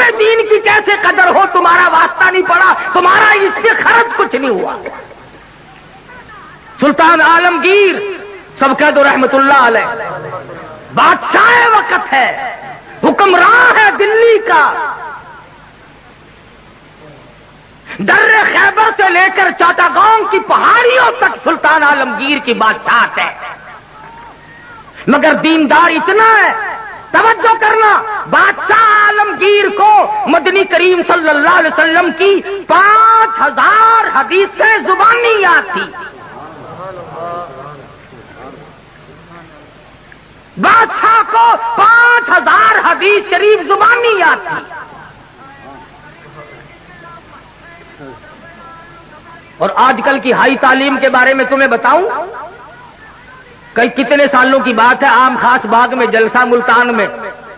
تمہیں دین کی کیسے قدر ہو؟ تمہارا واسطہ نہیں پڑا، تمہارا اس سے خرچ کچھ نہیں ہوا۔ سلطان عالمگیر سب کہہ دو رحمت اللہ علیہ، بادشاہ وقت ہے، حکمراں ہے دلی کا، در خیبر سے لے کر چاٹاگاؤں کی پہاڑیوں تک سلطان عالمگیر کی بادشاہت ہے، مگر دیندار اتنا ہے، توجہ کرنا، بادشاہ عالمگیر کو مدنی کریم صلی اللہ علیہ وسلم کی 5000 حدیثیں زبانی یاد تھی۔ بادشاہ کو 5000 حدیث شریف زبانی یاد تھی، اور آج کل کی ہائی تعلیم کے بارے میں تمہیں بتاؤں، کتنے سالوں کی بات ہے، عام خاص باغ میں جلسہ ملتان میں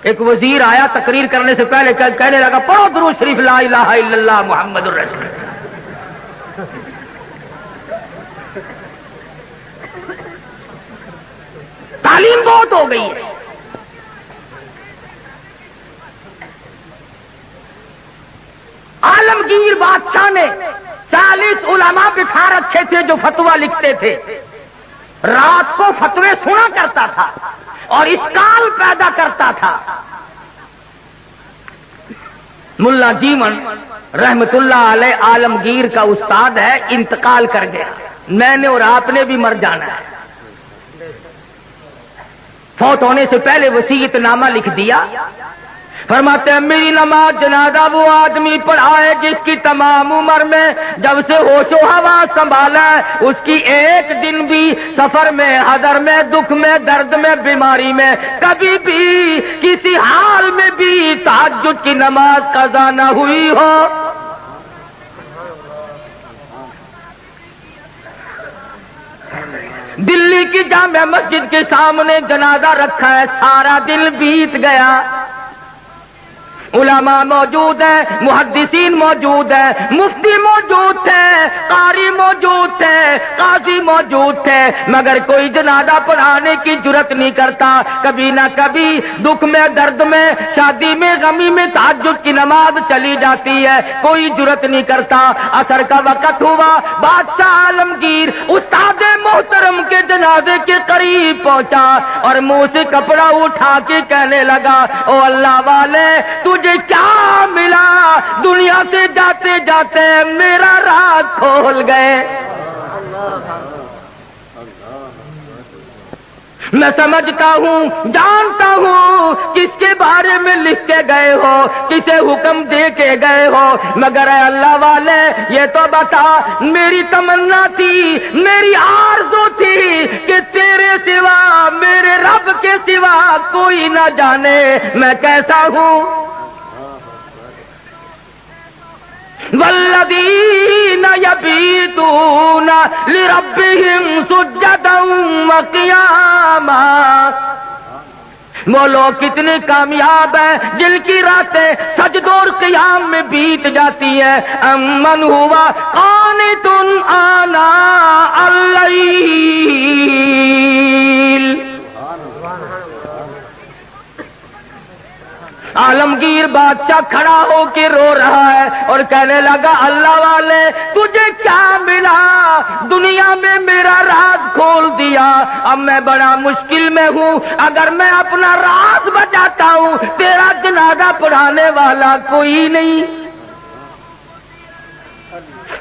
ایک وزیر آیا، تقریر کرنے سے پہلے کہنے لگا پڑھو درود شریف لا الہ الا اللہ محمد الرسول اللہ۔ تعلیم بہت ہو گئی ہے۔ عالمگیر بادشاہ نے 40 علماء بٹھا رکھے تھے جو فتویٰ لکھتے تھے، رات کو فتوے سنا کرتا تھا اور اشکال پیدا کرتا تھا۔ ملا جیون رحمت اللہ علیہ عالمگیر کا استاد ہے، انتقال کر گیا، میں نے اور آپ نے بھی مر جانا ہے۔ فوت ہونے سے پہلے وصیت نامہ لکھ دیا، فرماتے ہیں میری نماز جنازہ وہ آدمی پڑھائے جس کی تمام عمر میں جب سے ہوش و حواس سنبھالا ہے اس کی ایک دن بھی سفر میں، حضر میں، دکھ میں، درد میں، بیماری میں کبھی بھی کسی حال میں بھی تہجد کی نماز قضا نہ ہوئی ہو۔ دلی کی جامع مسجد کے سامنے جنازہ رکھا ہے، سارا دن بیت گیا، علماء موجود ہیں، محدثین موجود ہیں، مفتی موجود تھے، قاری موجود تھے، قاضی موجود تھے، مگر کوئی جنازہ پڑھانے کی جرت نہیں کرتا۔ کبھی نہ کبھی دکھ میں، درد میں، شادی میں، غمی میں تہجد کی نماز چلی جاتی ہے، کوئی جرت نہیں کرتا۔ عصر کا وقت ہوا، بادشاہ عالمگیر استاد محترم کے جنازے کے قریب پہنچا اور منہ سے کپڑا اٹھا کے کہنے لگا او اللہ والے تجھے کیا ملا؟ دنیا سے جاتے جاتے میرا راز کھول گئے۔ میں سمجھتا ہوں، جانتا ہوں کس کے بارے میں لکھ کے گئے ہو، کسے حکم دے کے گئے ہو، مگر اے اللہ والے یہ تو بتا، میری تمنا تھی، میری آرزو تھی کہ تیرے سوا، میرے رب کے سوا کوئی نہ جانے میں کیسا ہوں۔ والذین یبیتون لربہم سجدا وقیاما، وہ لوگ کتنے کامیاب ہیں جن کی راتیں سجدوں اور قیام میں بیت جاتی ہیں۔ امن ہوا قانت آناء اللیل، عالمگیر بادشاہ کھڑا ہو کے رو رہا ہے اور کہنے لگا اللہ والے تجھے کیا ملا؟ دنیا میں میرا راز کھول دیا، اب میں بڑا مشکل میں ہوں، اگر میں اپنا راز بچاتا ہوں تیرا جنازہ پڑھانے والا کوئی نہیں،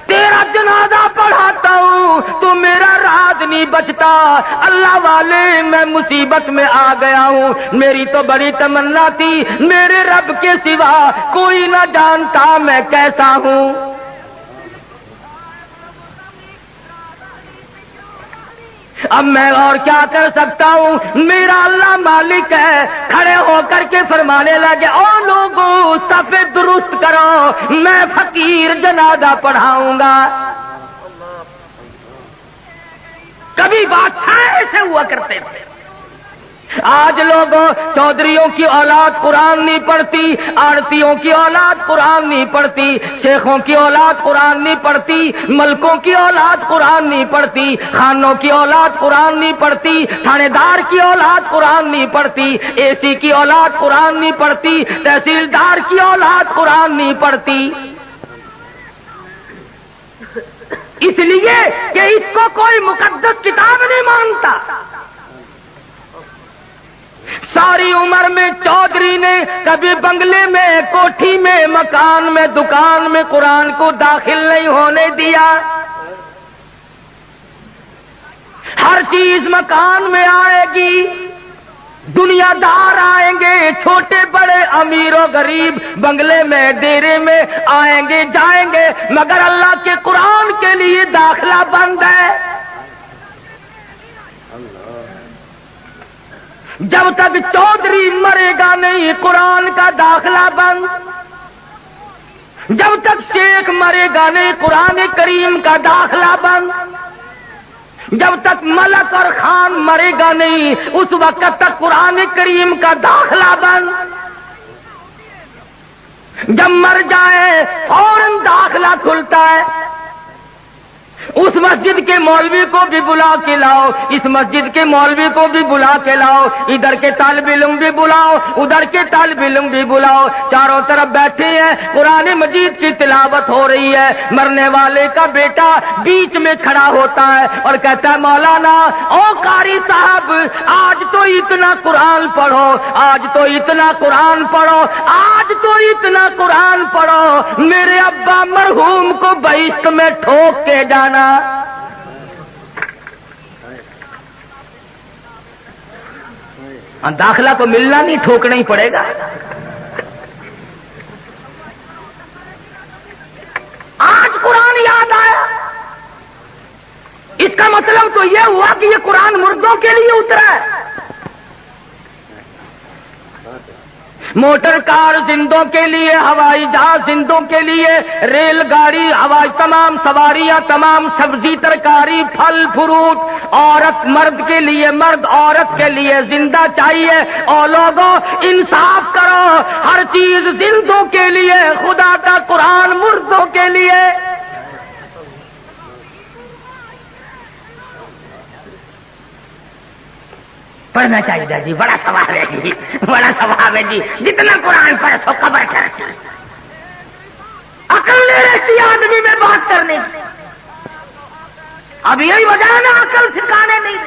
تیرا جنازہ پڑھاتا ہوں تو میرا راز نہیں بچتا۔ اللہ والے میں مصیبت میں آ گیا ہوں، میری تو بڑی تمنا تھی میرے رب کے سوا کوئی نہ جانتا میں کیسا ہوں۔ اب میں اور کیا کر سکتا ہوں، میرا اللہ مالک ہے۔ کھڑے ہو کر کے فرمانے لگے او لوگوں صف درست کرو، میں فقیر جنازہ پڑھاؤں گا۔ کبھی بادشاہ ایسے ہوا کرتے تھے، آج لوگوں چودھریوں کی اولاد قرآن نہیں پڑھتی، آڑتیوں کی اولاد قرآن نہیں پڑھتی، شیخوں کی اولاد قرآن نہیں پڑھتی، ملکوں کی اولاد قرآن نہیں پڑھتی، خانوں کی اولاد قرآن نہیں پڑھتی، تھانے دار کی اولاد قرآن نہیں پڑھتی، اے سی کی اولاد قرآن نہیں پڑھتی، تحصیلدار کی اولاد قرآن نہیں پڑھتی، اس لیے کہ اس کو کوئی مقدس کتاب نہیں مانتا۔ ساری عمر میں چودھری نے کبھی بنگلے میں، کوٹھی میں، مکان میں، دکان میں قرآن کو داخل نہیں ہونے دیا۔ ہر چیز مکان میں آئے گی، دنیا دار آئیں گے، چھوٹے بڑے، امیر و غریب، بنگلے میں، ڈیرے میں آئیں گے جائیں گے، مگر اللہ کے قرآن کے لیے داخلہ بند ہے۔ جب تک چودھری مرے گا نہیں قرآن کا داخلہ بند، جب تک شیخ مرے گا نہیں قرآن کریم کا داخلہ بند، جب تک ملک اور خان مرے گا نہیں اس وقت تک قرآن کریم کا داخلہ بند۔ جب مر جائے فوراً داخلہ کھلتا ہے۔ اس مسجد کے مولوی کو بھی بلا کے لاؤ، اس مسجد کے مولوی کو بھی بلا کے لاؤ، ادھر کے طالب علم بھی بلاؤ، ادھر کے طالب علم بھی بلاؤ، چاروں طرف بیٹھے ہیں، قرآن مجید کی تلاوت ہو رہی ہے، مرنے والے کا بیٹا بیچ میں کھڑا ہوتا ہے اور کہتا ہے مولانا او قاری صاحب آج تو اتنا قرآن پڑھو، آج تو اتنا قرآن پڑھو، آج تو اتنا قرآن پڑھو، میرے ابا مرحوم کو بہشت میں ٹھوک کے جانا۔ داخلہ تو ملنا نہیں، ٹھوکنا ہی پڑے گا۔ آج قرآن یاد آیا، اس کا مطلب تو یہ ہوا کہ یہ قرآن مردوں کے لیے اترا ہے۔ موٹر کار زندوں کے لیے، ہوائی جہاز زندوں کے لیے، ریل گاڑی، ہوائی تمام سواریاں، تمام سبزی ترکاری، پھل فروٹ، عورت مرد کے لیے، مرد عورت کے لیے زندہ چاہیے۔ اور لوگوں انصاف کرو، ہر چیز زندوں کے لیے، خدا کا قرآن مردوں کے لیے۔ پڑھنا چاہیے جی، بڑا ثواب ہے جی، بڑا ثواب ہے جی، جتنا قرآن پڑھے سو قبر چڑھتا ہے۔ عقل نہیں رہتی آدمی میں بات کرنے، اب یہی وجہ ہے نا عقل ٹھکانے نہیں۔